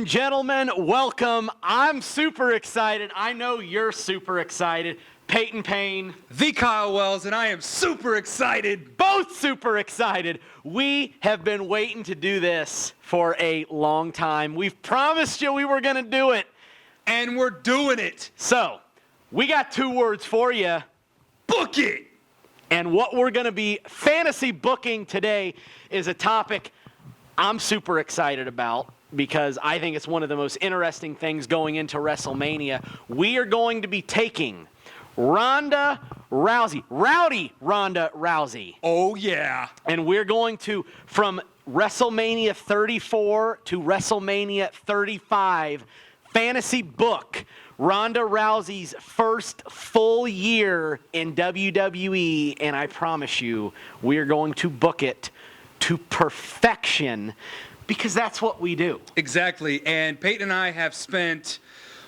and gentlemen, welcome. I'm super excited. I know you're super excited. Peyton Payne. The Kyle Wells, and I am super excited. Both super excited. We have been waiting to do this for a long time. We've promised you we were going to do it. And we're doing it. So, we got 2 words for you. Book it. And what we're going to be fantasy booking today is a topic I'm super excited about because I think it's one of the most interesting things going into WrestleMania. We are going to be taking Ronda Rousey, Rowdy Ronda Rousey. Oh, yeah. And we're going to, from WrestleMania 34 to WrestleMania 35, fantasy book Ronda Rousey's first full year in WWE, and I promise you, we're going to book it to perfection because that's what we do. Exactly, and Peyton and I have spent,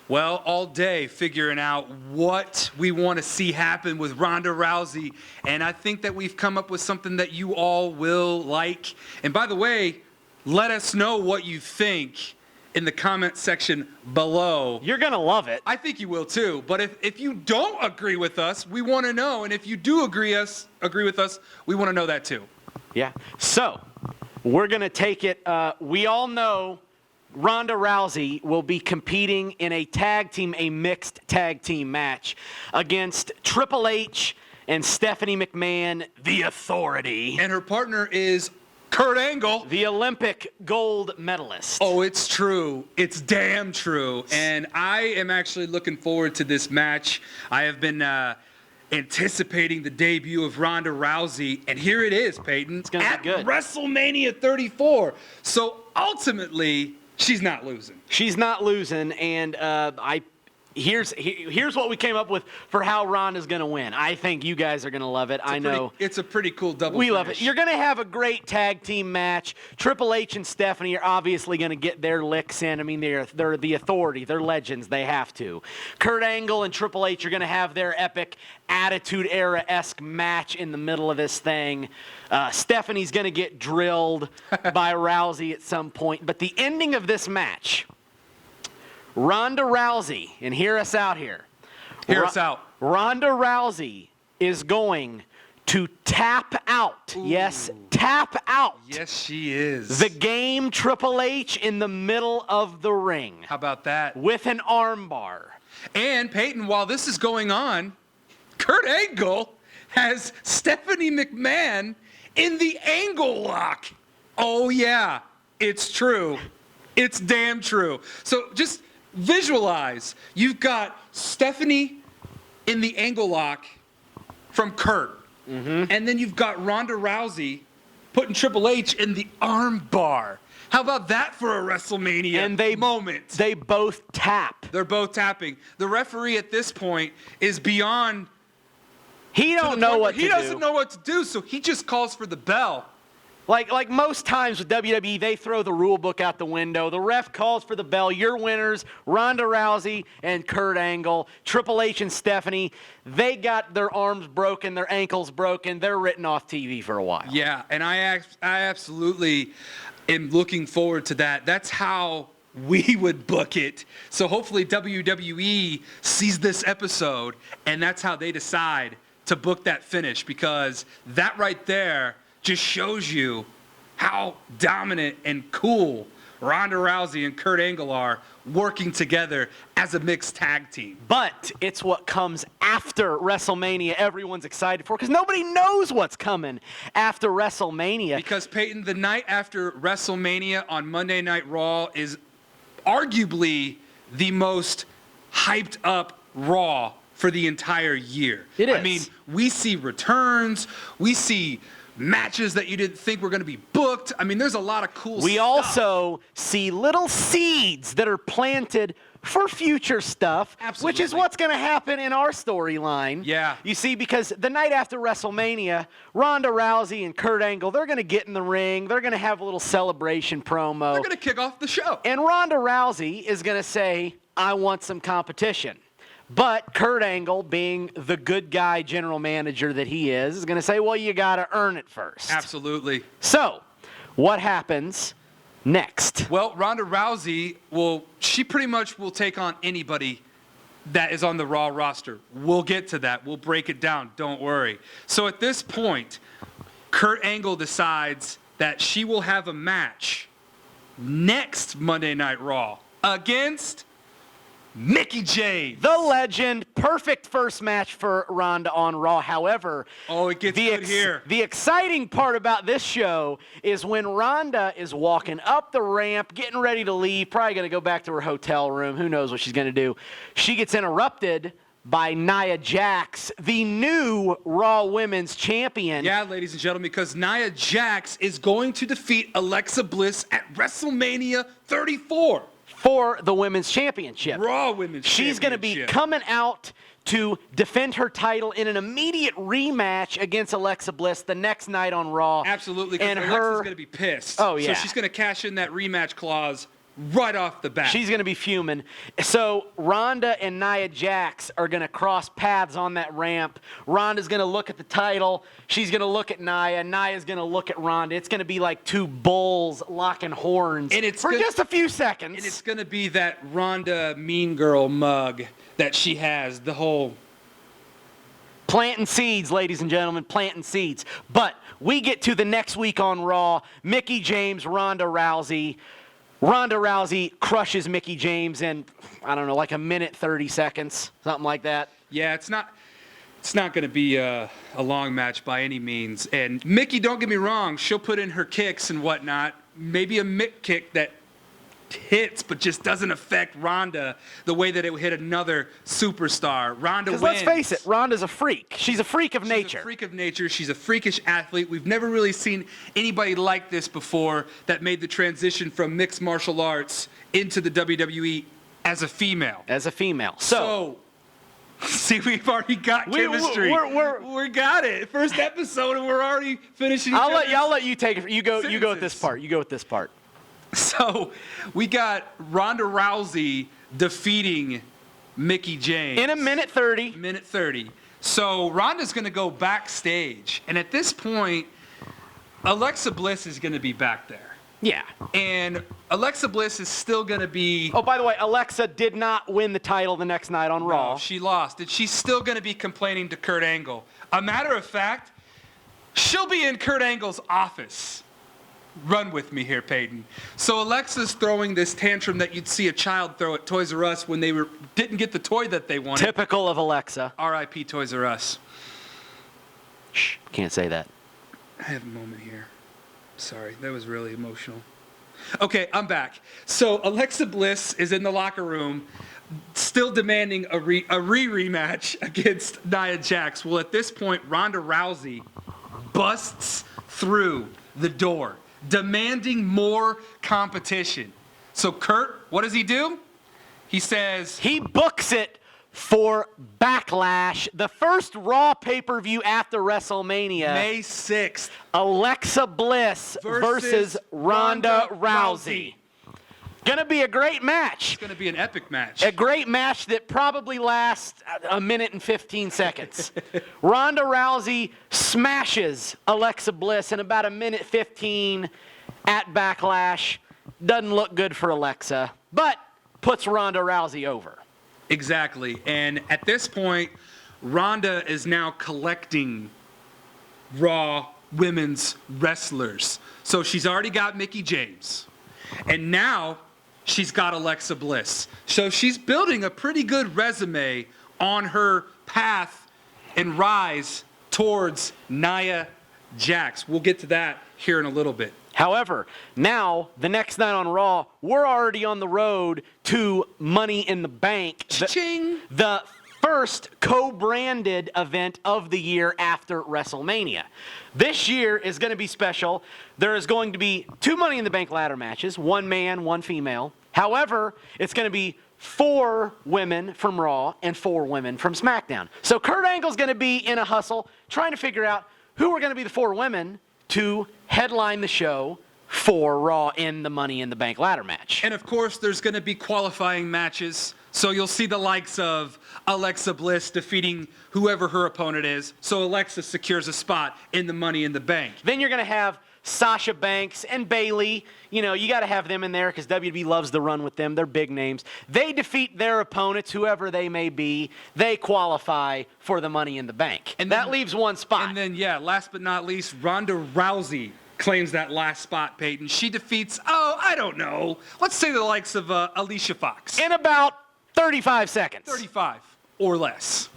well, all day figuring out what we want to see happen with Ronda Rousey, and I think that we've come up with something that you all will like. And by the way, let us know what you think in the comment section below. You're going to love it. I think you will too. But if you don't agree with us, we want to know. And if you do agree with us, we want to know that too. Yeah. So, we're going to take it. We all know Ronda Rousey will be competing in a mixed tag team match against Triple H and Stephanie McMahon, the Authority. And her partner is Kurt Angle, the Olympic gold medalist. Oh, it's true. It's damn true. And I am actually looking forward to this match. I have been anticipating the debut of Ronda Rousey, and here it is, Peyton. It's going to be good. WrestleMania 34. So ultimately, she's not losing. She's not losing, and Here's what we came up with for how Ronda's going to win. I think you guys are going to love it. I know. It's a pretty cool double We finish. love it. You're going to have a great tag team match. Triple H and Stephanie are obviously going to get their licks in. I mean, they're the Authority. They're legends. They have to. Kurt Angle and Triple H are going to have their epic Attitude Era-esque match in the middle of this thing. Stephanie's going to get drilled by Rousey at some point. But the ending of this match, Ronda Rousey, and hear us out here. Hear us out. Ronda Rousey is going to tap out. Ooh. Yes, tap out. Yes, she is. The game Triple H in the middle of the ring. How about that? With an armbar. And Peyton, while this is going on, Kurt Angle has Stephanie McMahon in the angle lock. Oh, yeah. It's true. It's damn true. So just visualize, you've got Stephanie in the angle lock from Kurt, and then you've got Ronda Rousey putting Triple H in the arm bar. How about that for a WrestleMania moment? They both tap. They're both tapping. The referee at this point is beyond. He doesn't know what to do, so he just calls for the bell. Like most times with WWE, they throw the rule book out the window. The ref calls for the bell. Your winners, Ronda Rousey and Kurt Angle. Triple H and Stephanie, they got their arms broken, their ankles broken. They're written off TV for a while. Yeah, and I absolutely am looking forward to that. That's how we would book it. So hopefully WWE sees this episode, and that's how they decide to book that finish, because that right there just shows you how dominant and cool Ronda Rousey and Kurt Angle are working together as a mixed tag team. But it's what comes after WrestleMania everyone's excited for, because nobody knows what's coming after WrestleMania. Because, Peyton, the night after WrestleMania on Monday Night Raw is arguably the most hyped up Raw for the entire year. It is. I mean, we see returns, we see matches that you didn't think were going to be booked. I mean, there's a lot of cool stuff. We also see little seeds that are planted for future stuff, Absolutely. Which is what's going to happen in our storyline. Yeah. You see, because the night after WrestleMania, Ronda Rousey and Kurt Angle, they're going to get in the ring. They're going to have a little celebration promo. They're going to kick off the show. And Ronda Rousey is going to say, I want some competition. But Kurt Angle, being the good guy general manager that he is going to say, well, you got to earn it first. Absolutely. So, what happens next? Well, Ronda Rousey she pretty much will take on anybody that is on the Raw roster. We'll get to that. We'll break it down. Don't worry. So at this point, Kurt Angle decides that she will have a match next Monday Night Raw against Mickie James. The legend. Perfect first match for Ronda on Raw. However, it gets good here. The exciting part about this show is when Ronda is walking up the ramp, getting ready to leave, probably going to go back to her hotel room. Who knows what she's going to do. She gets interrupted by Nia Jax, the new Raw Women's Champion. Yeah, ladies and gentlemen, because Nia Jax is going to defeat Alexa Bliss at WrestleMania 34. For the Women's Championship. Raw Women's Championship. She's going to be coming out to defend her title in an immediate rematch against Alexa Bliss the next night on Raw. Absolutely, because Alexa's going to be pissed. Oh, yeah. So she's going to cash in that rematch clause right off the bat. She's going to be fuming. So Ronda and Nia Jax are going to cross paths on that ramp. Ronda's going to look at the title. She's going to look at Nia. Nia's going to look at Ronda. It's going to be like two bulls locking horns for just a few seconds. And it's going to be that Ronda Mean Girl mug that she has, the whole... Planting seeds, ladies and gentlemen, planting seeds. But we get to the next week on Raw. Mickie James, Ronda Rousey. Ronda Rousey crushes Mickie James in, I don't know, like a minute 30 seconds, something like that. Yeah, it's not going to be a long match by any means. And Mickie, don't get me wrong, she'll put in her kicks and whatnot. Maybe a Mick kick that hits but just doesn't affect Ronda the way that it would hit another superstar. Ronda wins. Let's face it, Ronda's a freak. She's a freak of nature. She's a freak of nature. She's a freakish athlete. We've never really seen anybody like this before that made the transition from mixed martial arts into the WWE as a female. So see, we've already got chemistry. We got it. First episode, and we're already finishing. I'll let you take it. You go with this part. So we got Ronda Rousey defeating Mickie James. In a minute 30. Minute 30. So Ronda's going to go backstage. And at this point, Alexa Bliss is going to be back there. Yeah. And Alexa Bliss is still going to be... Oh, by the way, Alexa did not win the title the next night on Raw. No, she lost. And she's still going to be complaining to Kurt Angle. A matter of fact, she'll be in Kurt Angle's office. Run with me here, Peyton. So Alexa's throwing this tantrum that you'd see a child throw at Toys R Us when they didn't get the toy that they wanted. Typical of Alexa. R.I.P. Toys R Us. Shh, can't say that. I have a moment here. Sorry, that was really emotional. Okay, I'm back. So Alexa Bliss is in the locker room, still demanding a rematch against Nia Jax. Well, at this point, Ronda Rousey busts through the door, demanding more competition. So Kurt, what does he do? He says... He books it for Backlash, the first Raw pay-per-view after WrestleMania. May 6th. Alexa Bliss versus Ronda Rousey. Gonna be a great match. It's gonna be an epic match. A great match that probably lasts a minute and 15 seconds. Ronda Rousey smashes Alexa Bliss in about a minute 15 at Backlash. Doesn't look good for Alexa, but puts Ronda Rousey over. Exactly. And at this point, Ronda is now collecting Raw women's wrestlers. So she's already got Mickie James. And now she's got Alexa Bliss. So she's building a pretty good resume on her path and rise towards Nia Jax. We'll get to that here in a little bit. However, now, the next night on Raw, we're already on the road to Money in the Bank. Cha-ching! The first co-branded event of the year after WrestleMania. This year is going to be special. There is going to be 2 Money in the Bank ladder matches, 1 man, 1 female. However, it's going to be 4 women from Raw and 4 women from SmackDown. So Kurt Angle's going to be in a hustle trying to figure out who are going to be the 4 women to headline the show for Raw in the Money in the Bank ladder match. And of course, there's going to be qualifying matches. So you'll see the likes of Alexa Bliss defeating whoever her opponent is. So Alexa secures a spot in the Money in the Bank. Then you're going to have Sasha Banks and Bayley, you got to have them in there because WWE loves to run with them. They're big names. They defeat their opponents, whoever they may be. They qualify for the Money in the Bank. And that leaves one spot. And then, last but not least, Ronda Rousey claims that last spot, Peyton. She defeats, I don't know, let's say the likes of Alicia Fox. In about 35 seconds. 35 or less.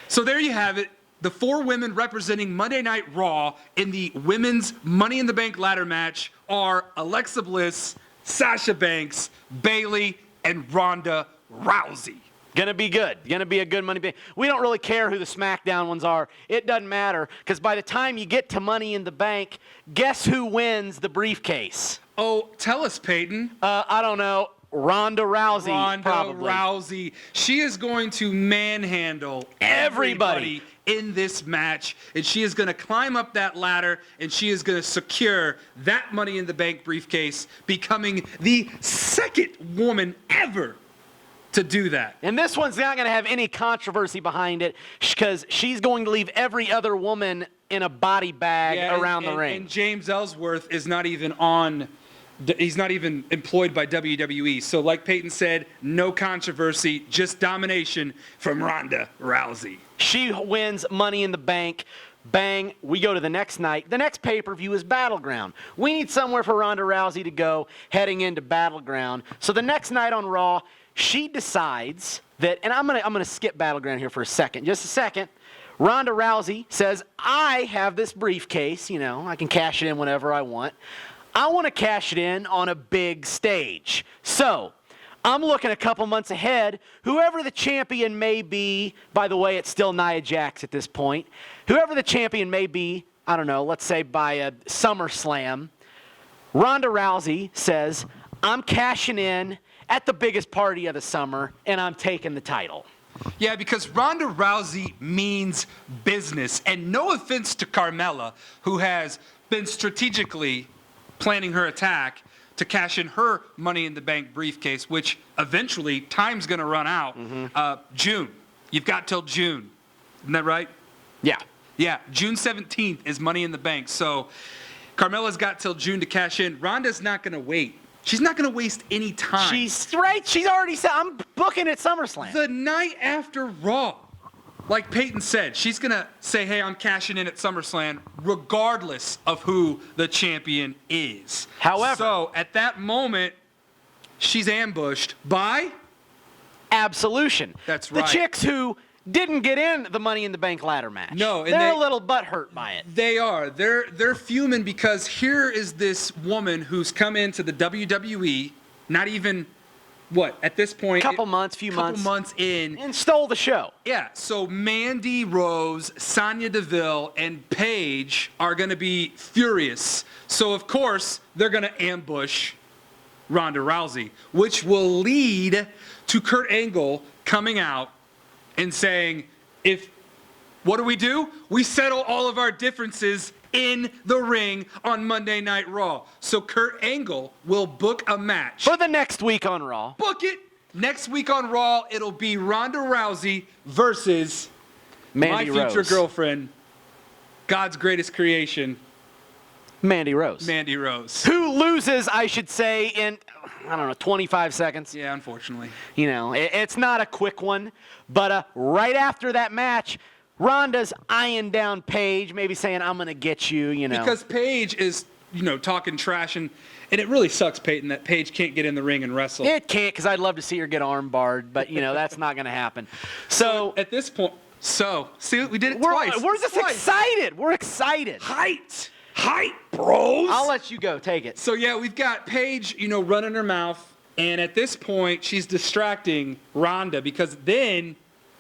So there you have it. The 4 women representing Monday Night Raw in the Women's Money in the Bank ladder match are Alexa Bliss, Sasha Banks, Bayley, and Ronda Rousey. Gonna be good. Gonna be a good Money Bank. We don't really care who the SmackDown ones are. It doesn't matter because by the time you get to Money in the Bank, guess who wins the briefcase? Oh, tell us, Peyton. I don't know. Ronda Rousey, probably. Rousey. She is going to manhandle everybody in this match, and she is going to climb up that ladder, and she is going to secure that Money in the Bank briefcase, becoming the second woman ever to do that. And this one's not going to have any controversy behind it because she's going to leave every other woman in a body bag around the ring. And James Ellsworth is not even he's not even employed by WWE. So like Peyton said, no controversy, just domination from Ronda Rousey. She wins Money in the Bank. Bang, we go to the next night. The next pay-per-view is Battleground. We need somewhere for Ronda Rousey to go heading into Battleground. So the next night on Raw, she decides that, and I'm gonna skip Battleground here for a second, just a second. Ronda Rousey says, I have this briefcase, I can cash it in whenever I want. I want to cash it in on a big stage. So I'm looking a couple months ahead. Whoever the champion may be, by the way, it's still Nia Jax at this point. Whoever the champion may be, I don't know, let's say by a SummerSlam, Ronda Rousey says, I'm cashing in at the biggest party of the summer, and I'm taking the title. Yeah, because Ronda Rousey means business. And no offense to Carmella, who has been strategically planning her attack to cash in her Money in the Bank briefcase, which eventually time's going to run out. June. You've got till June. Isn't that right? Yeah. Yeah, June 17th is Money in the Bank. So Carmella's got till June to cash in. Ronda's not going to wait. She's not going to waste any time. She's right. She's already said, I'm booking at SummerSlam. The night after Raw, like Peyton said, she's going to say, hey, I'm cashing in at SummerSlam, regardless of who the champion is. However, so at that moment, she's ambushed by Absolution. That's right. The chicks who didn't get in the Money in the Bank ladder match. No, and they're a little butthurt by it. They are. They're fuming because here is this woman who's come into the WWE, not even, at this point? Couple months in. And stole the show. Yeah, so Mandy Rose, Sonya Deville, and Paige are going to be furious. So, of course, they're going to ambush Ronda Rousey, which will lead to Kurt Angle coming out and saying, what do? We settle all of our differences in the ring on Monday Night Raw. So Kurt Angle will book a match. For the next week on Raw. Book it. Next week on Raw, it'll be Ronda Rousey versus Mandy my future Rose. girlfriend, God's greatest creation, Mandy Rose. Mandy Rose. Who loses, I should say, in, 25 seconds. Yeah, unfortunately. It's not a quick one. But right after that match, Ronda's eyeing down Paige, maybe saying, I'm going to get you, Because Paige is, talking trash, and it really sucks, Peyton, that Paige can't get in the ring and wrestle. It can't, because I'd love to see her get arm barred, but, that's not going to happen. So at this point, see, we did it twice. We're just excited. We're excited. Height, bros. I'll let you go. Take it. So, yeah, we've got Paige, running her mouth. And at this point, she's distracting Ronda because then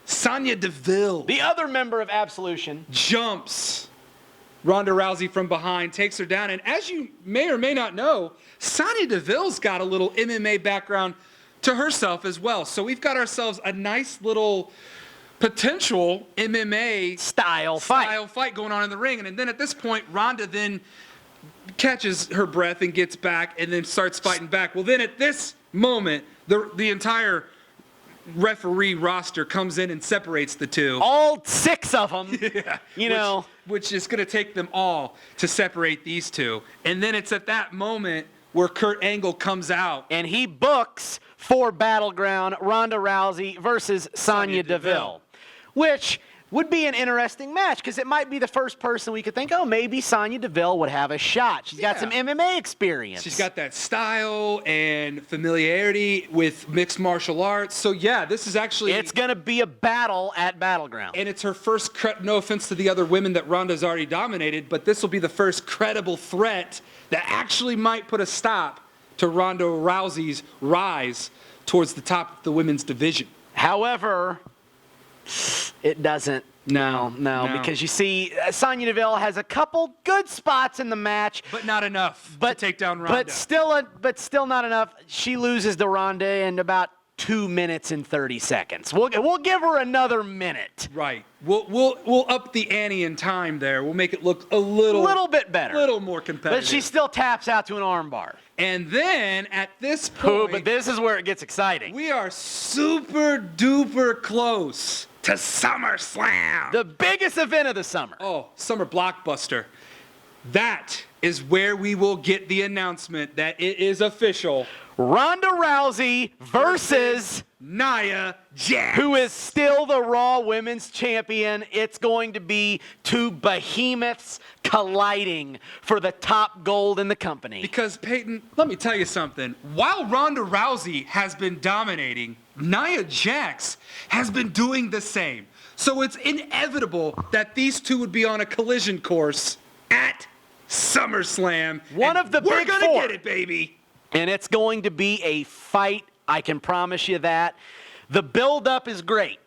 Sonya Deville, the other member of Absolution, jumps Ronda Rousey from behind, takes her down. And as you may or may not know, Sonya Deville's got a little MMA background to herself as well. So we've got ourselves a nice little potential MMA style fight going on in the ring. And then at this point, Ronda then catches her breath and gets back and then starts fighting back. Well, then at this moment, the entire referee roster comes in and separates the two. All 6 of them. Yeah. Which is going to take them all to separate these two. And then it's at that moment where Kurt Angle comes out. And he books for Battleground Ronda Rousey versus Sonya Deville, which would be an interesting match because it might be the first person we could think, oh, maybe Sonya Deville would have a shot. She's got some MMA experience. She's got that style and familiarity with mixed martial arts. So, yeah, this is actually... It's going to be a battle at Battleground. And it's her first, no offense to the other women that Ronda's already dominated, but this will be the first credible threat that actually might put a stop to Ronda Rousey's rise towards the top of the women's division. However, it doesn't. No, because you see, Sonya Deville has a couple good spots in the match, but not enough to take down Ronda. But still not enough. She loses to Ronda in about 2 minutes and 30 seconds. We'll give her another minute. Right. We'll up the ante in time there. We'll make it look a little bit better, a little more competitive. But she still taps out to an armbar. And then at this point, but this is where it gets exciting. We are super duper close to SummerSlam. The biggest event of the summer. Oh, summer blockbuster. That is where we will get the announcement that it is official. Ronda Rousey versus Nia Jax, who is still the Raw Women's Champion. It's going to be 2 behemoths colliding for the top gold in the company. Because, Peyton, let me tell you something. While Ronda Rousey has been dominating, Nia Jax has been doing the same. So it's inevitable that these two would be on a collision course at SummerSlam. One of the big 4. We're going to get it, baby. And it's going to be a fight, I can promise you that. The build-up is great.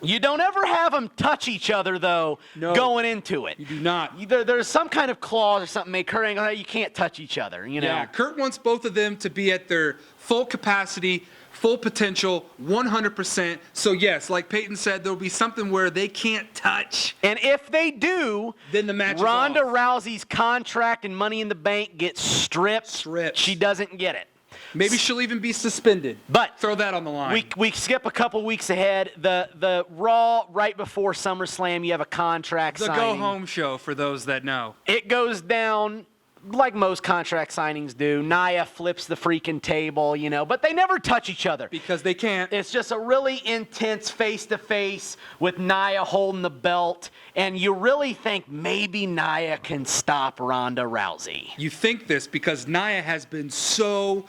You don't ever have them touch each other, though, going into it. You do not. There's some kind of clause or something made Kurt Angle, you can't touch each other, you know? Yeah, Kurt wants both of them to be at their full capacity, full potential, 100%. So, yes, like Peyton said, there'll be something where they can't touch. And if they do, then the match Ronda is off. Rousey's contract and Money in the Bank gets stripped. She doesn't get it. Maybe she'll even be suspended. But throw that on the line. We skip a couple weeks ahead. The Raw right before SummerSlam, you have a contract signing. The go-home show for those that know. It goes down like most contract signings do. Nia flips the freaking table, you know, but they never touch each other. Because they can't. It's just a really intense face-to-face with Nia holding the belt, and you really think maybe Nia can stop Ronda Rousey. You think this because Nia has been so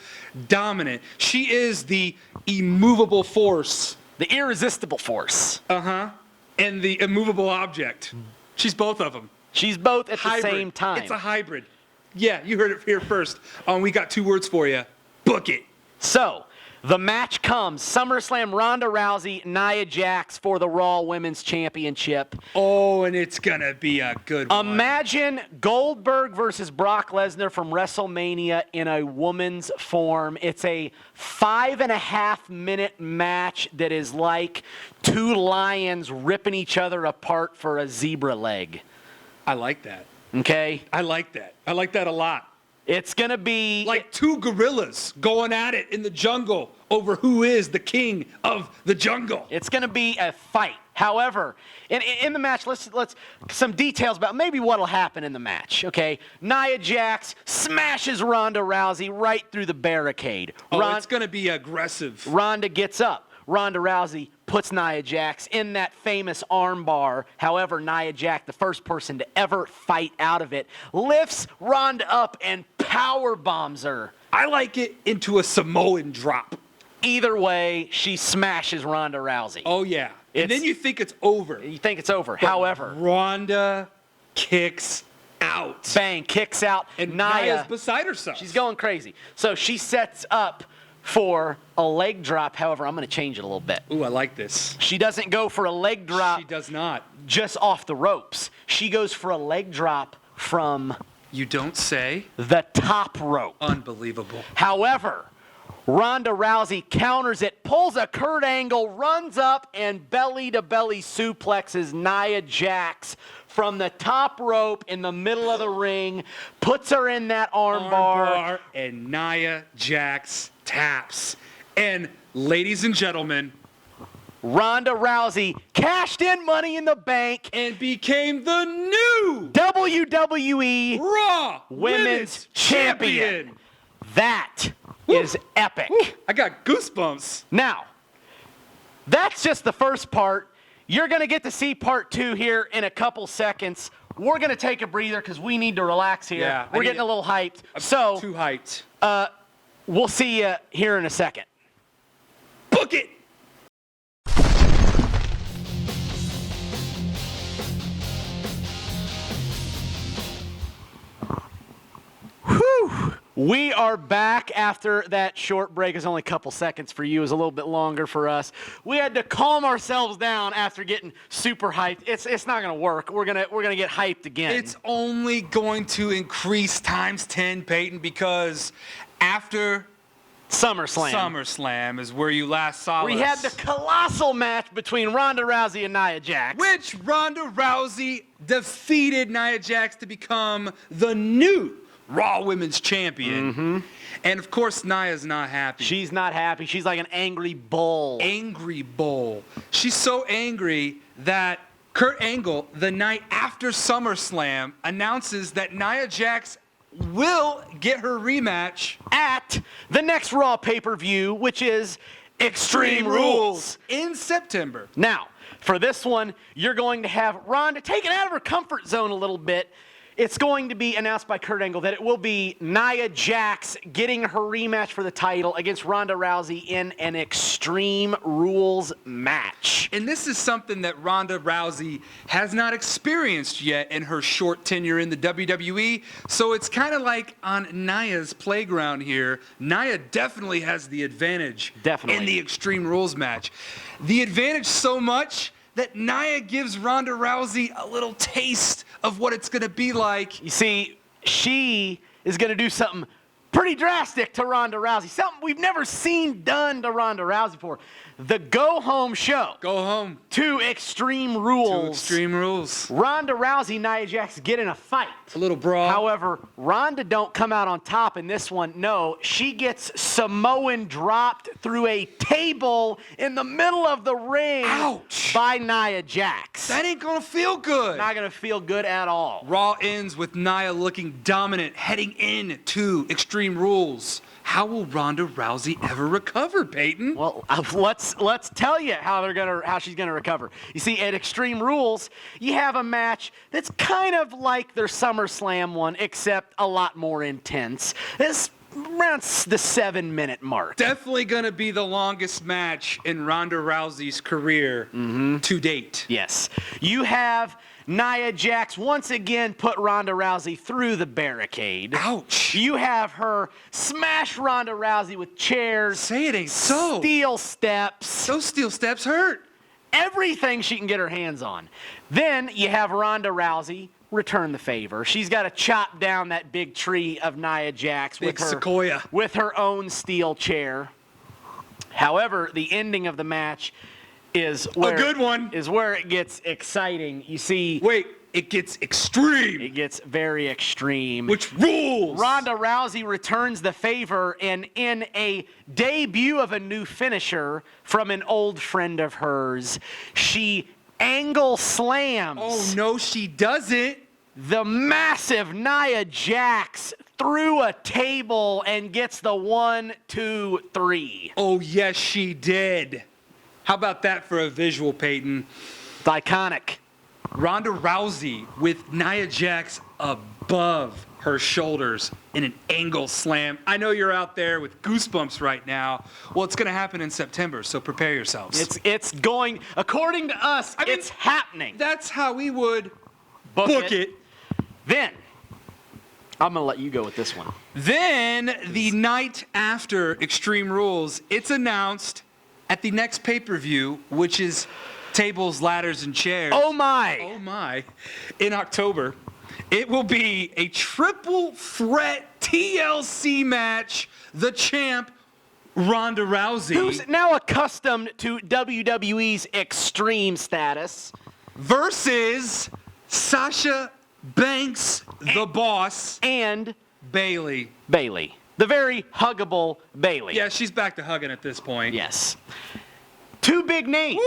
dominant. She is the immovable force. The irresistible force. Uh-huh. And the immovable object. She's both of them. She's both at the same time. It's a hybrid. Yeah, you heard it here first. We got 2 words for you. Book it. So, the match comes. SummerSlam, Ronda Rousey, Nia Jax for the Raw Women's Championship. Oh, and it's going to be a good one. Imagine Goldberg versus Brock Lesnar from WrestleMania in a woman's form. It's a 5.5-minute match that is like 2 lions ripping each other apart for a zebra leg. I like that. Okay? I like that. I like that a lot. It's going to be... like 2 gorillas going at it in the jungle over who is the king of the jungle. It's going to be a fight. However, in the match, let's some details about maybe what'll happen in the match, okay? Nia Jax smashes Ronda Rousey right through the barricade. It's going to be aggressive. Ronda gets up. Ronda Rousey puts Nia Jax in that famous armbar. However, Nia Jax, the first person to ever fight out of it, lifts Ronda up and power bombs her. I like it into a Samoan drop. Either way, she smashes Ronda Rousey. Oh, yeah. And then you think it's over. You think it's over. But however, Ronda kicks out. Bang, kicks out. And Nia, Nia's beside herself. She's going crazy. So she sets up for a leg drop. However, I'm going to change it a little bit. Ooh, I like this. She doesn't go for a leg drop. She does not. Just off the ropes. She goes for a leg drop from... You don't say? The top rope. Unbelievable. However, Ronda Rousey counters it, pulls a Kurt Angle, runs up, and belly-to-belly suplexes Nia Jax from the top rope in the middle of the ring, puts her in that armbar. And Nia Jax taps. And ladies and gentlemen, Ronda Rousey cashed in Money in the Bank And became the new WWE Raw Women's Champion. That is epic. I got goosebumps. Now, that's just the first part. You're going to get to see part 2 here in a couple seconds. We're going to take a breather because we need to relax here. Yeah, We're getting a little hyped. So, Too hyped. we'll see you here in a second. Book it. Whew. We are back after that short break. It's only a couple seconds for you. It was a little bit longer for us. We had to calm ourselves down after getting super hyped. It's not going to work. We're gonna get hyped again. It's only going to increase times 10, Peyton, because after SummerSlam is where you last saw we us. had the colossal match between Ronda Rousey and Nia Jax. Which Ronda Rousey defeated Nia Jax to become the new Raw Women's Champion. Mm-hmm. And of course, Nia's not happy. She's not happy. She's like an angry bull. Angry bull. She's so angry that Kurt Angle, the night after SummerSlam, announces that Nia Jax will get her rematch at the next Raw pay-per-view, which is Extreme Rules in September. Now, for this one, you're going to have Ronda taken out of her comfort zone a little bit. It's going to be announced by Kurt Angle that it will be Nia Jax getting her rematch for the title against Ronda Rousey in an Extreme Rules match. And this is something that Ronda Rousey has not experienced yet in her short tenure in the WWE. So it's kind of like on Nia's playground here. Nia definitely has the advantage in the Extreme Rules match. The advantage so much that Nia gives Ronda Rousey a little taste of what it's going to be like. You see, she is going to do something pretty drastic to Ronda Rousey. Something we've never seen done to Ronda Rousey before. The go-home show. Go home. To Extreme Rules. To Extreme Rules. Ronda Rousey, Nia Jax get in a fight. A little brawl. However, Ronda don't come out on top in this one. No, she gets Samoan dropped through a table in the middle of the ring. Ouch. By Nia Jax. That ain't going to feel good. Not going to feel good at all. Raw ends with Nia looking dominant, heading into Extreme Rules. How will Ronda Rousey ever recover, Peyton? Well, let's tell you how she's gonna recover. You see, at Extreme Rules, you have a match that's kind of like their SummerSlam one, except a lot more intense. It's around the 7-minute mark. Definitely gonna be the longest match in Ronda Rousey's career to date. Yes. You have Nia Jax once again put Ronda Rousey through the barricade. Ouch. You have her smash Ronda Rousey with chairs. Say it ain't so. Steel steps. Those steel steps hurt. Everything she can get her hands on. Then you have Ronda Rousey return the favor. She's got to chop down that big tree of Nia Jax Big sequoia. With her own steel chair. However, the ending of the match is where, a good one. Is where it gets exciting. You see, wait, it gets extreme. It gets very extreme. Which rules? Ronda Rousey returns the favor, and in a debut of a new finisher from an old friend of hers, she angle slams. Oh no, she doesn't. The massive Nia Jax through a table and gets the 1, 2, 3. Oh yes, she did. How about that for a visual, Peyton? It's iconic. Ronda Rousey with Nia Jax above her shoulders in an angle slam. I know you're out there with goosebumps right now. Well, it's going to happen in September, so prepare yourselves. It's going, according to us, it's happening. That's how we would book it. Then, I'm going to let you go with this one. Then, the night after Extreme Rules, it's announced at the next pay-per-view, which is Tables, Ladders, and Chairs. Oh my! Oh my! In October, it will be a triple threat TLC match. The champ, Ronda Rousey, who's now accustomed to WWE's extreme status, versus Sasha Banks, the boss, and Bayley. The very huggable Bayley. Yeah, she's back to hugging at this point. Yes. Two big names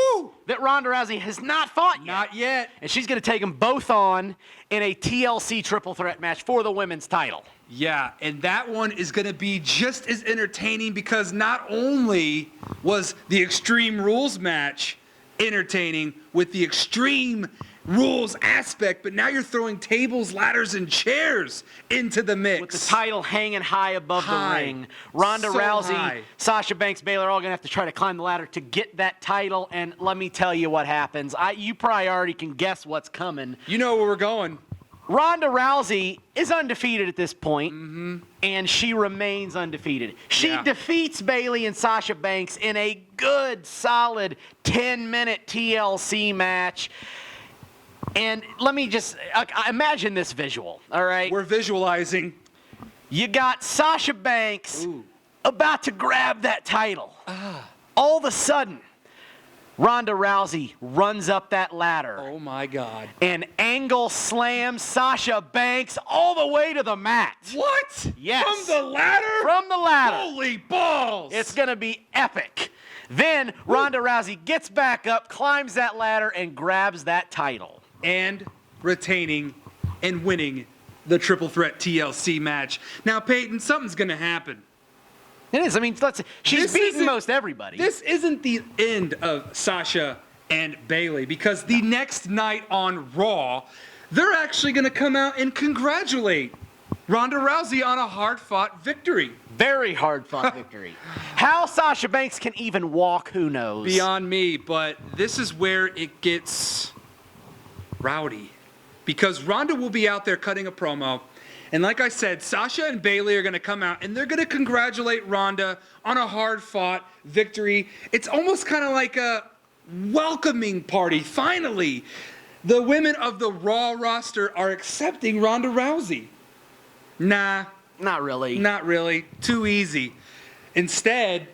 that Ronda Rousey has not fought yet. Not yet. And she's going to take them both on in a TLC triple threat match for the women's title. Yeah, and that one is going to be just as entertaining because not only was the Extreme Rules match entertaining with the Extreme Rules aspect, but now you're throwing tables, ladders, and chairs into the mix. With the title hanging high above the ring. Ronda So Rousey, high. Sasha Banks, Baylor are all going to have to try to climb the ladder to get that title. And let me tell you what happens. You probably already can guess what's coming. You know where we're going. Ronda Rousey is undefeated at this point, and she remains undefeated. She defeats Bayley and Sasha Banks in a good, solid 10-minute TLC match. And let me just imagine this visual, all right? We're visualizing. You got Sasha Banks about to grab that title. All of a sudden, Ronda Rousey runs up that ladder. Oh, my God. And angle slams Sasha Banks all the way to the mat. What? Yes. From the ladder? From the ladder. Holy balls. It's going to be epic. Then Ronda Rousey gets back up, climbs that ladder, and grabs that title. And retaining and winning the triple threat TLC match. Now, Peyton, something's going to happen. It is. I mean, she's beaten most everybody. This isn't the end of Sasha and Bayley because the next night on Raw, they're actually going to come out and congratulate Ronda Rousey on a hard-fought victory. Very hard-fought victory. How Sasha Banks can even walk, who knows? Beyond me, but this is where it gets rowdy because Ronda will be out there cutting a promo. And like I said, Sasha and Bayley are going to come out and they're going to congratulate Ronda on a hard-fought victory. It's almost kind of like a welcoming party. Finally, the women of the Raw roster are accepting Ronda Rousey. Nah. Not really. Not really. Too easy. Instead,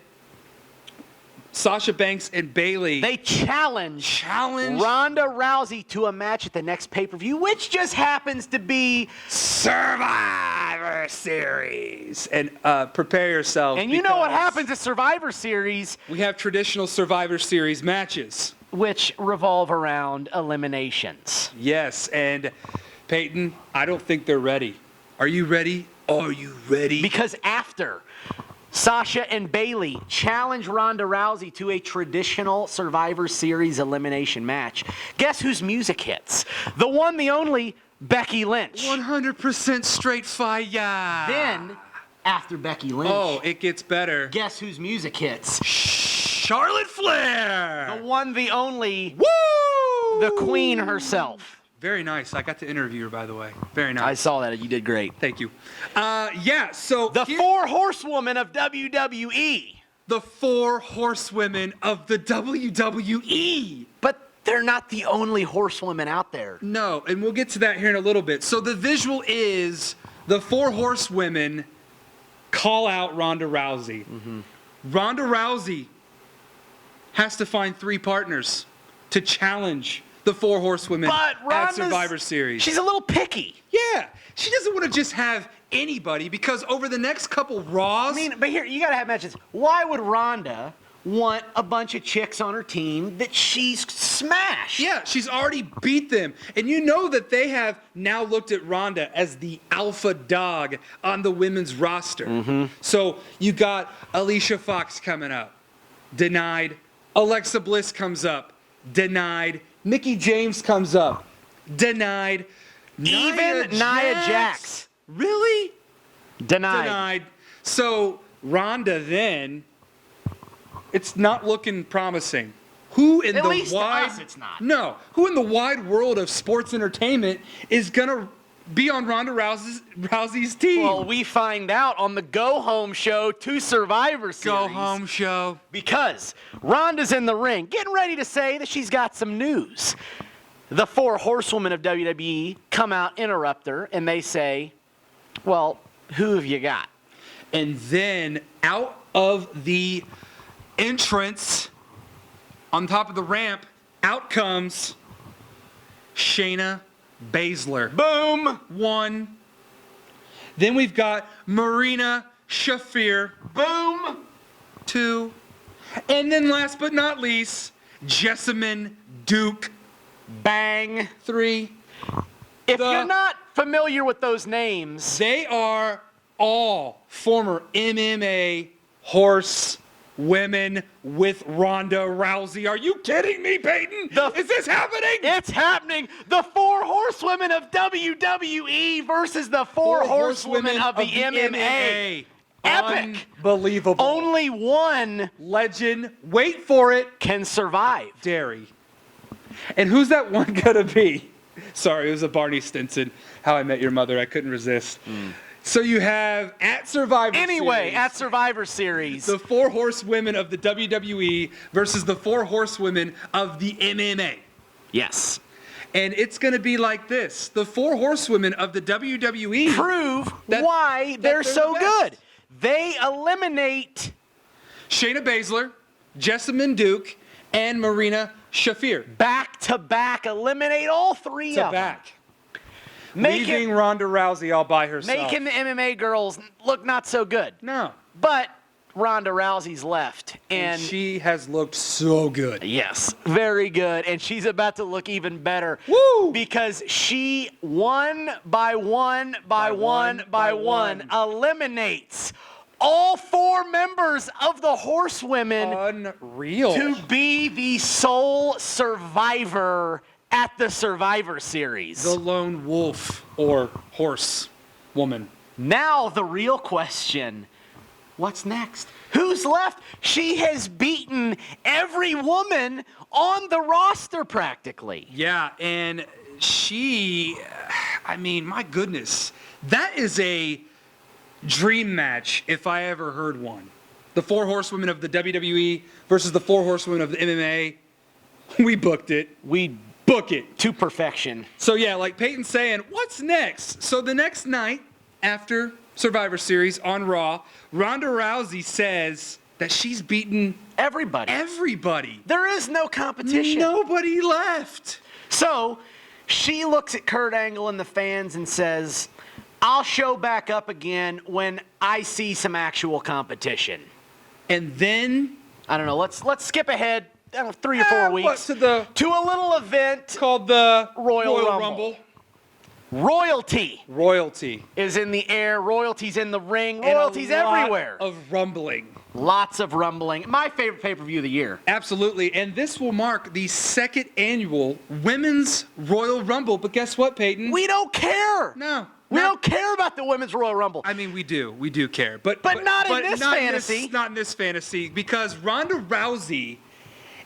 Sasha Banks and Bayley. They challenge Ronda Rousey to a match at the next pay-per-view, which just happens to be Survivor Series. And prepare yourself. And you know what happens at Survivor Series? We have traditional Survivor Series matches. Which revolve around eliminations. Yes, and Peyton, I don't think they're ready. Are you ready? Are you ready? Because after Sasha and Bayley challenge Ronda Rousey to a traditional Survivor Series elimination match, guess whose music hits? The one, the only, Becky Lynch. 100% straight fire. Then, after Becky Lynch, it gets better. Guess whose music hits? Charlotte Flair. The one, the only, Woo! the queen herself. Very nice. I got to interview her, by the way. Very nice. I saw that. You did great. Thank you. So the four horsewomen of WWE. The four horsewomen of the WWE. But they're not the only horsewomen out there. No, and we'll get to that here in a little bit. So the visual is the four horsewomen call out Ronda Rousey. Ronda Rousey has to find 3 partners to challenge the four horsewomen at Survivor Series. She's a little picky. Yeah. She doesn't want to just have anybody because over the next couple Raws. I mean, but here, you got to have matches. Why would Ronda want a bunch of chicks on her team that she's smashed? Yeah, she's already beat them. And you know that they have now looked at Ronda as the alpha dog on the women's roster. So you got Alicia Fox coming up. Denied. Alexa Bliss comes up. Denied. Mickie James comes up. Denied. Even Nia Jax. Really? Denied. So Ronda then, it's not looking promising. Who in At the least to wide us it's not. No. Who in the wide world of sports entertainment is gonna be on Ronda Rousey's team? Well, we find out on the Go Home show to Survivor Series. Go Home show. Because Ronda's in the ring, getting ready to say that she's got some news. The four horsewomen of WWE come out, interrupt her, and they say, well, who have you got? And then out of the entrance on top of the ramp, out comes Shayna Baszler. Boom! 1. Then we've got Marina Shafir. Boom! 2. And then last but not least, Jessamine Duke. Bang. 3. If you're not familiar with those names, They are all former MMA horse women with Ronda Rousey. Are you kidding me, Peyton? Is this happening? it's happening. The 4 horsewomen of WWE versus the 4 horsewomen of the MMA. Epic. Unbelievable. Only one Legend. Wait for it. can survive. Derry. And who's that one gonna be? Sorry, it was a Barney Stinson. How I Met Your Mother. I couldn't resist. So you have at Survivor Anyway, Series, at Survivor Series, the 4 horsewomen of the WWE versus the 4 horsewomen of the MMA. yes, And it's going to be like this. The 4 horsewomen of the WWE prove That- why they're they're so the best. good. They eliminate Shayna Baszler, Jessamine Duke, and Marina Shafir. back-to-back, eliminate all 3 To of back. them. Make Leaving it, Ronda Rousey all by herself. making the MMA girls look not so good. No. But Ronda Rousey's left, And and she has looked so good. yes, very good. And she's about to look even better. Woo! Because she one by one eliminates all 4 members of the horsewomen Unreal. to be the sole survivor at the Survivor Series. The lone wolf or horse woman. Now the real question, what's next? Who's left? She has beaten every woman on the roster practically. Yeah, and she, I mean, my goodness, that is a dream match if I ever heard one. The 4 horsewomen of the WWE versus the 4 horsewomen of the MMA. We booked it. We Book it. to perfection. So yeah, like Peyton's saying, what's next? So the next night after Survivor Series on Raw, Ronda Rousey says that she's beaten Everybody. everybody. There is no competition. Nobody left. So she looks at Kurt Angle and the fans and says, I'll show back up again when I see some actual competition. And then I don't know, let's skip ahead 3 or 4 weeks to the to a little event. called the Royal Rumble. Royalty Royalty. is in the air. Royalty's in the ring. And a Royalty's lot everywhere. of rumbling. Lots of rumbling. My favorite pay-per-view of the year. Absolutely. And this will mark the 2nd annual Women's Royal Rumble. But guess what, Peyton? We don't care. No. We don't care about the Women's Royal Rumble. I mean, we do. We do care. But not in this fantasy. Not in this fantasy. Because Ronda Rousey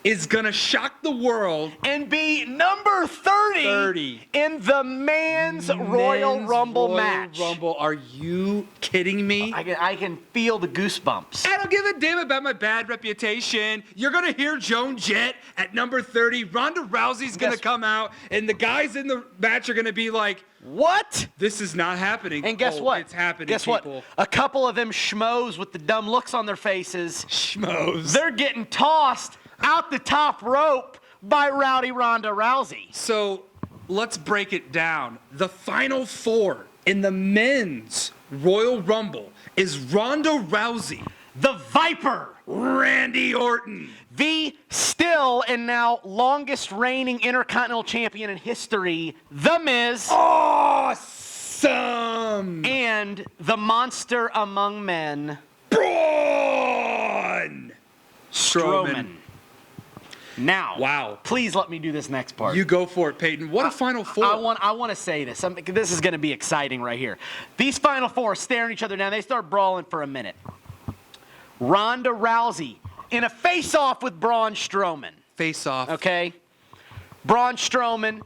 is going to shock the world. And be number 30 in the Men's Royal Rumble match. Rumble. Are you kidding me? I can feel the goosebumps. I don't give a damn about my bad reputation. You're going to hear Joan Jett at number 30. Ronda Rousey's going to come out, and the guys in the match are going to be like, what? this is not happening. And guess Oh, what? It's happening, Guess people. what? A couple of them schmoes with the dumb looks on their faces, Schmoes. they're getting tossed out the top rope by Rowdy Ronda Rousey. So let's break it down. The final 4 in the Men's Royal Rumble is Ronda Rousey, The Viper, Randy Orton, the still and now longest reigning Intercontinental Champion in history, The Miz, Awesome, and the monster among men, Braun Strowman. Now, Wow. please let me do this next part. You go for it, Peyton. What a final 4. I want to say this. This is going to be exciting right here. These final 4 are staring each other down. They start brawling for a minute. Ronda Rousey in a face-off with Braun Strowman. Face off. Okay? Braun Strowman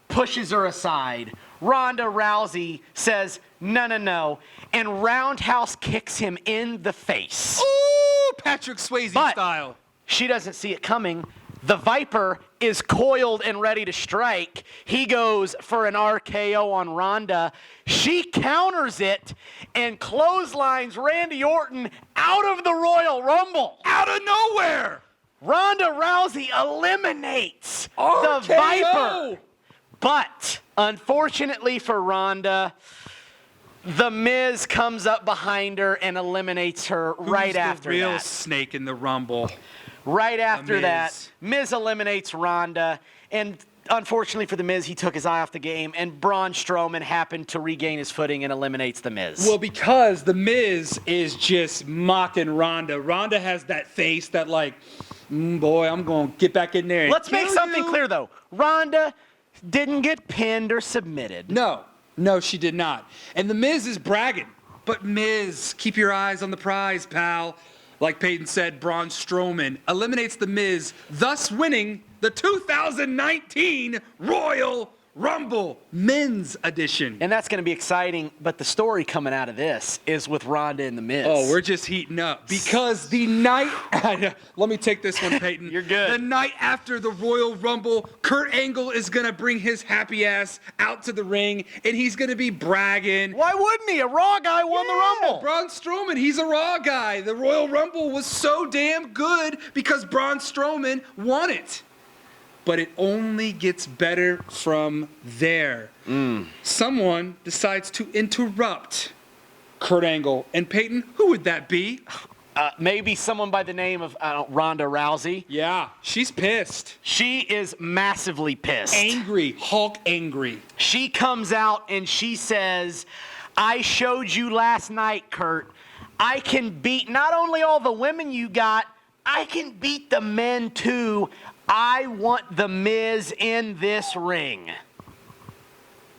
pushes her aside. Ronda Rousey says, no, and roundhouse kicks him in the face. Ooh, Patrick Swayze But style. she doesn't see it coming. The Viper is coiled and ready to strike. He goes for an RKO on Ronda. She counters it and clotheslines Randy Orton out of the Royal Rumble. Out of nowhere. Ronda Rousey eliminates the RKO. Viper. But unfortunately for Ronda, The Miz comes up behind her and eliminates her right Who's after the real that. snake in the Rumble? Right after that, Miz. Miz eliminates Ronda, and unfortunately for The Miz, he took his eye off the game, and Braun Strowman happened to regain his footing and eliminates The Miz. Well, because The Miz is just mocking Ronda. Ronda has that face that like, boy, I'm going to get back in there and Let's make kill something you." clear, though. Ronda didn't get pinned or submitted. No, she did not. And The Miz is bragging. But Miz, keep your eyes on the prize, pal. Like Peyton said, Braun Strowman eliminates The Miz, thus winning the 2019 Royal Rumble Men's Edition. And that's going to be exciting, but the story coming out of this is with Ronda and The Miz. Oh, we're just heating up because the night. Let me take this one, Peyton. You're good. The night after the Royal Rumble, Kurt Angle is gonna bring his happy ass out to the ring, and he's gonna be bragging. Why wouldn't he? A Raw guy won the Rumble. Braun Strowman, he's a Raw guy. The Royal Rumble was so damn good because Braun Strowman won it. But it only gets better from there. Someone decides to interrupt Kurt Angle. And Peyton, who would that be? Maybe someone by the name of Ronda Rousey. Yeah, she's pissed. She is massively pissed. Angry, Hulk angry. She comes out and she says, I showed you last night, Kurt. I can beat not only all the women you got, I can beat the men too. I want The Miz in this ring.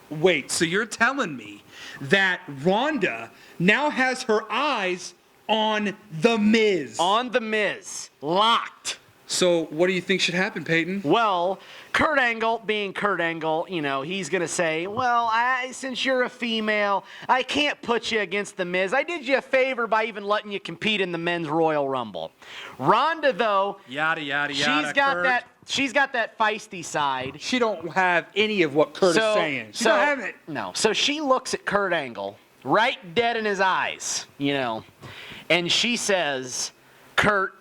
Wait, so you're telling me that Ronda now has her eyes on The Miz? On The Miz. Locked. So what do you think should happen, Peyton? Well, Kurt Angle, being Kurt Angle, he's going to say, well, since you're a female, I can't put you against The Miz. I did you a favor by even letting you compete in the Men's Royal Rumble. Ronda, though, Yada, yada, she's got that feisty side. She don't have any of what Kurt is saying. She don't have it. No. So she looks at Kurt Angle, right dead in his eyes, and she says, Kurt,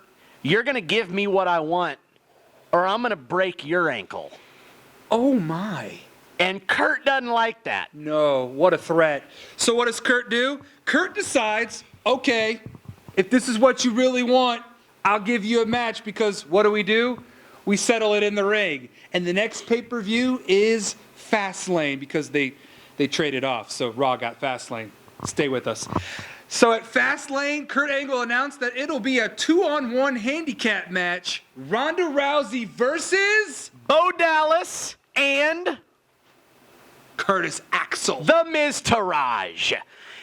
you're going to give me what I want, or I'm going to break your ankle. Oh, my. And Kurt doesn't like that. No, what a threat. So what does Kurt do? Kurt decides, okay, if this is what you really want, I'll give you a match because what do? We settle it in the ring. And the next pay-per-view is Fastlane because they traded off. So Raw got Fastlane. Stay with us. So at Fastlane, Kurt Angle announced that it'll be a 2-on-1 handicap match. Ronda Rousey versus Bo Dallas and Curtis Axel. The Miztourage.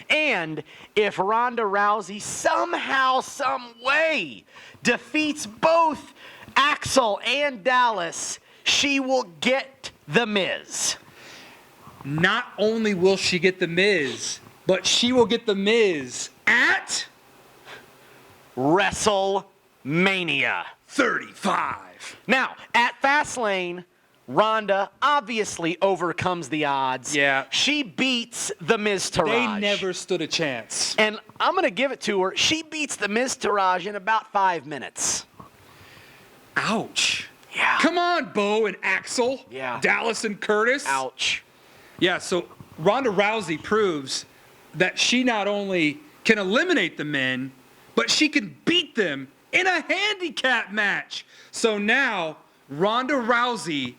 And if Ronda Rousey somehow, some way defeats both Axel and Dallas, she will get The Miz. Not only will she get The Miz, but she will get The Miz at WrestleMania 35. Now, at Fastlane, Ronda obviously overcomes the odds. Yeah. She beats The Miztourage. They never stood a chance. And I'm going to give it to her. She beats The Miztourage in about 5 minutes. Ouch. Yeah. Come on, Bo and Axel. Yeah. Dallas and Curtis. Ouch. Yeah, so Ronda Rousey proves that she not only can eliminate the men, but she can beat them in a handicap match. So now Ronda Rousey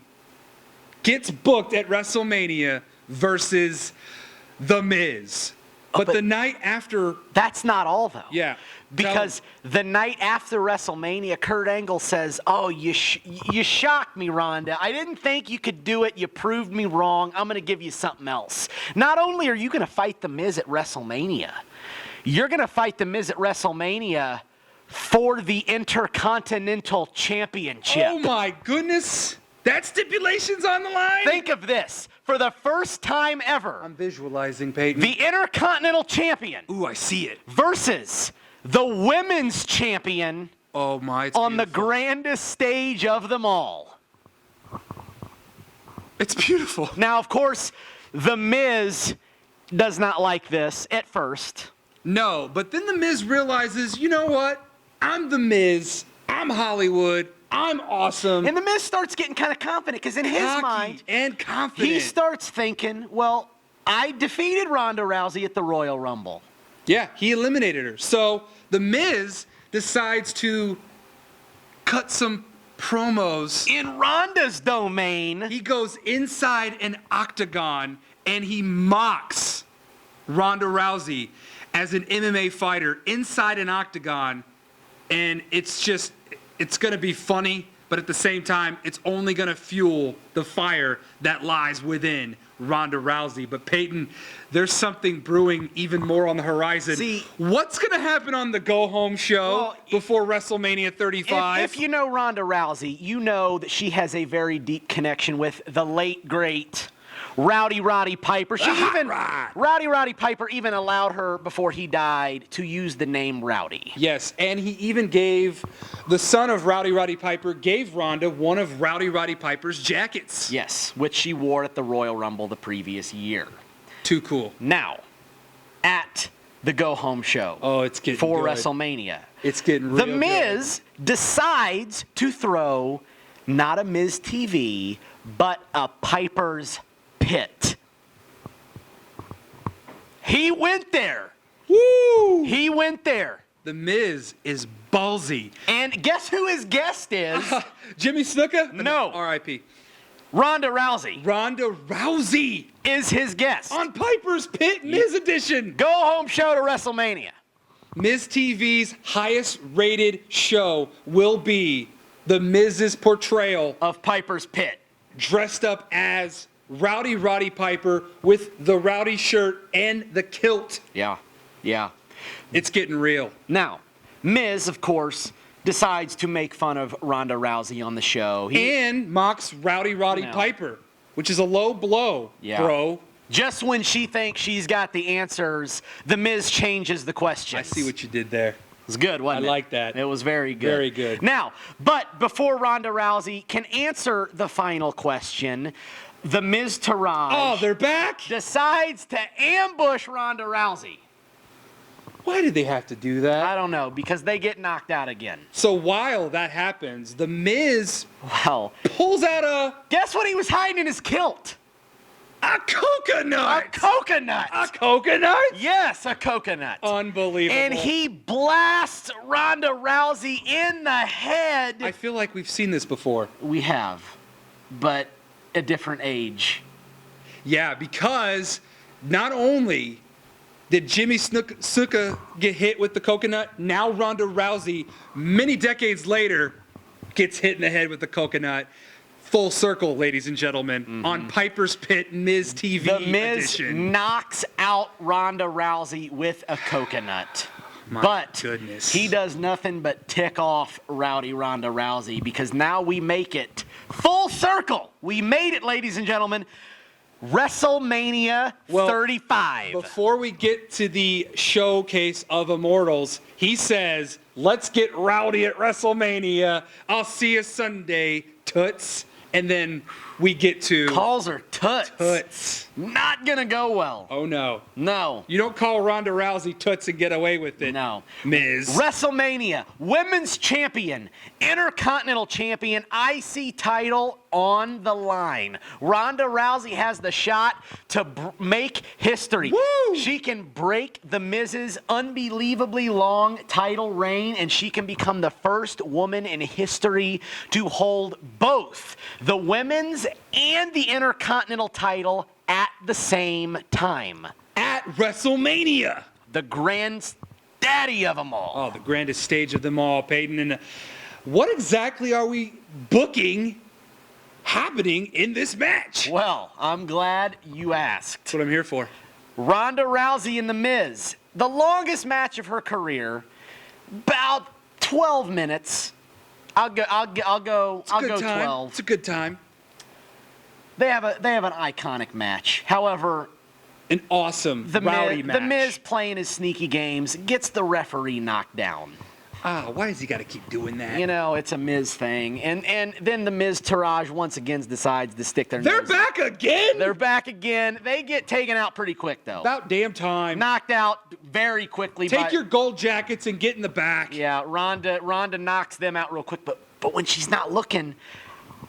gets booked at WrestleMania versus The Miz. But the night after... That's not all, though. Yeah. Because the night after WrestleMania, Kurt Angle says, oh, you shocked me, Ronda. I didn't think you could do it. You proved me wrong. I'm going to give you something else. Not only are you going to fight The Miz at WrestleMania, you're going to fight The Miz at WrestleMania for the Intercontinental Championship. Oh, my goodness. That stipulation's on the line? Think of this. For the first time ever, I'm visualizing, Peyton. the Intercontinental Champion Ooh, I see it. versus the Women's Champion Oh, my. It's on the beautiful. grandest stage of them all. It's beautiful. Now, of course, The Miz does not like this at first. No, but then The Miz realizes, you know what? I'm The Miz. I'm Hollywood. I'm awesome. And The Miz starts getting kind of confident because in his Cocky mind, and confident. he starts thinking, well, I defeated Ronda Rousey at the Royal Rumble. Yeah, he eliminated her. So The Miz decides to cut some promos. In Ronda's domain. He goes inside an octagon and he mocks Ronda Rousey as an MMA fighter inside an octagon. And it's going to be funny, but at the same time, it's only going to fuel the fire that lies within Ronda Rousey. But Peyton, there's something brewing even more on the horizon. See, what's going to happen on the Go Home show before WrestleMania 35? If you know Ronda Rousey, you know that she has a very deep connection with the late, great Rowdy Roddy Piper. Rowdy Piper even allowed her, before he died, to use the name Rowdy. Yes, and he even gave, the son of Rowdy Roddy Piper, gave Ronda one of Rowdy Roddy Piper's jackets. Yes, which she wore at the Royal Rumble the previous year. Too cool. Now, at the Go Home show. Oh, it's getting for good. WrestleMania. It's getting real The Miz decides to throw not a Miz TV, but a Piper's Pit. He went there. Woo! He went there. The Miz is ballsy. And guess who his guest is? Jimmy Snuka? No. R.I.P. Ronda Rousey Ronda Rousey is his guest. on Piper's Pit Miz edition. Go Home show to WrestleMania. Miz TV's highest rated show will be the Miz's portrayal Of Piper's Pit. dressed up as Rowdy Roddy Piper with the Rowdy shirt and the kilt. Yeah. It's getting real. Now, Miz, of course, decides to make fun of Ronda Rousey on the show. And mocks Rowdy Roddy No. Piper, which is a low blow, bro. Just when she thinks she's got the answers, the Miz changes the questions. I see what you did there. It was good, wasn't it? I like that. It was very good. Very good. Now, but before Ronda Rousey can answer the final question, the Miz Taraj Oh, they're back? decides to ambush Ronda Rousey. Why did they have to do that? I don't know, because they get knocked out again. So while that happens, the Miz Well, pulls out a guess what he was hiding in his kilt? coconut. A coconut. A coconut? Yes, a coconut. Unbelievable. And he blasts Ronda Rousey in the head. I feel like we've seen this before. We have, but a different age. Yeah, because not only did Jimmy Snuka get hit with the coconut, now Ronda Rousey, many decades later, gets hit in the head with the coconut. Full circle, ladies and gentlemen, on Piper's Pit Miz TV The Miz edition. knocks out Ronda Rousey with a coconut. My but goodness. he does nothing but tick off Rowdy Ronda Rousey, because now we make it full circle. We made it, ladies and gentlemen. WrestleMania 35. Before we get to the showcase of Immortals, he says, let's get rowdy at WrestleMania. I'll see you Sunday, toots. And then we get to Calls her toots. toots. Not gonna go well. Oh, no. No. You don't call Ronda Rousey toots and get away with it. No. Miz. WrestleMania, Women's Champion, Intercontinental Champion, IC title on the line. Ronda Rousey has the shot to make history. Woo! She can break the Miz's unbelievably long title reign, and she can become the first woman in history to hold both the women's and the Intercontinental title at the same time. At WrestleMania. The grand daddy of them all. Oh, the grandest stage of them all, Peyton. And what exactly are we booking happening in this match? Well, I'm glad you asked. That's what I'm here for. Ronda Rousey and The Miz, the longest match of her career, about 12 minutes. I'll go Good time. 12. It's a good time. They have an iconic match. However, An awesome, rowdy match. The Miz playing his sneaky games gets the referee knocked down. Why does he got to keep doing that? You know, it's a Miz thing. And then the Miz Taraj once again decides to stick their They're nose back again? They're back again. They get taken out pretty quick, though. About damn time. Knocked out very quickly. Take your gold jackets and get in the back. Yeah, Ronda knocks them out real quick. But when she's not looking,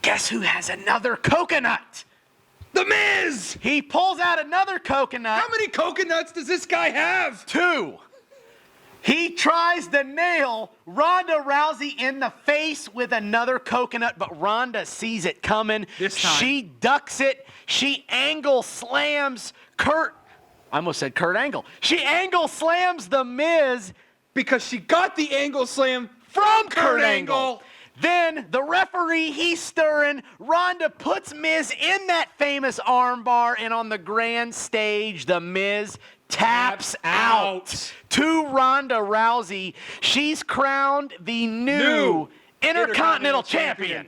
guess who has another coconut? The Miz! He pulls out another coconut. How many coconuts does this guy have? 2. He tries to nail Ronda Rousey in the face with another coconut, but Ronda sees it coming. This time. She ducks it. She angle slams Kurt. I almost said Kurt Angle. She angle slams The Miz Because she got the angle slam from Kurt Angle. Then the referee, he's stirring. Ronda puts Miz in that famous armbar, and on the grand stage, The Miz taps out to Ronda Rousey. She's crowned the new Intercontinental Champion.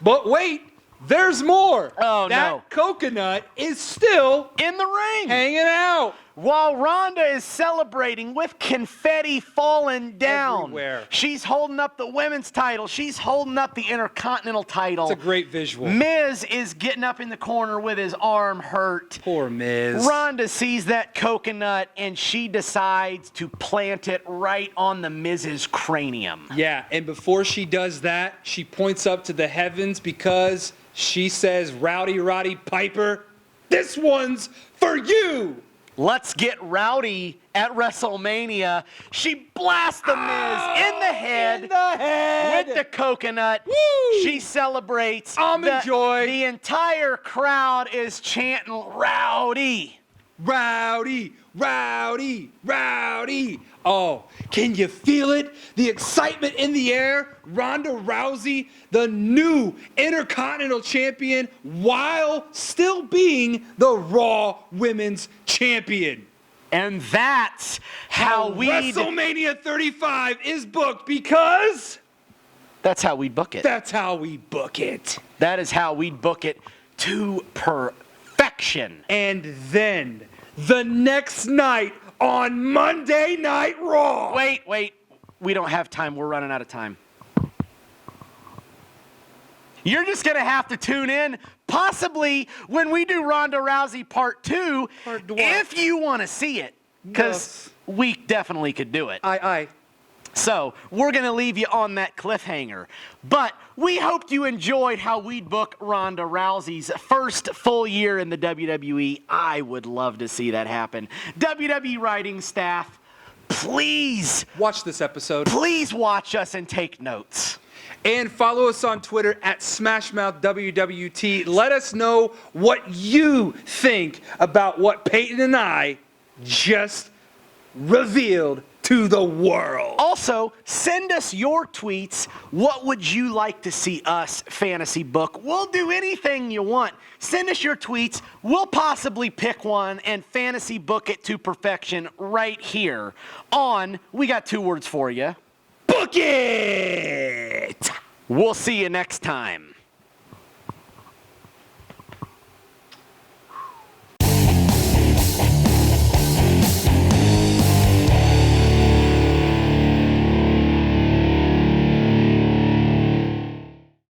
But wait, there's more. Oh, that no. coconut is still In the ring. hanging out. While Ronda is celebrating with confetti falling down. Everywhere. She's holding up the women's title. She's holding up the Intercontinental title. It's a great visual. Miz is getting up in the corner with his arm hurt. Poor Miz. Ronda sees that coconut and she decides to plant it right on the Miz's cranium. Yeah, and before she does that, she points up to the heavens because she says, Rowdy Roddy Piper, this one's for you. Let's get rowdy at WrestleMania. She blasts the Miz in the head. With the coconut. Woo! She celebrates. Almond joy. The entire crowd is chanting rowdy. Rowdy, rowdy, rowdy. Oh, can you feel it? The excitement in the air. Ronda Rousey, the new Intercontinental Champion, while still being the Raw Women's Champion. And that's how we. WrestleMania 35 is booked because That's how we book it. that's how we book it. That is how we book it to perfection. And then the next night on Monday Night Raw. Wait. We don't have time. We're running out of time. You're just going to have to tune in, possibly when we do Ronda Rousey Part 2, Part two. if you want to see it, because we definitely could do it. Aye. So we're going to leave you on that cliffhanger. But we hoped you enjoyed how we'd book Ronda Rousey's first full year in the WWE. I would love to see that happen. WWE writing staff, please Watch this episode. watch us and take notes. And follow us on Twitter at SmashMouthWWT. Let us know what you think about what Peyton and I just revealed to the world. Also, send us your tweets. What would you like to see us fantasy book? We'll do anything you want. Send us your tweets. We'll possibly pick one and fantasy book it to perfection right here on, we got 2 words for you. Book it! We'll see you next time.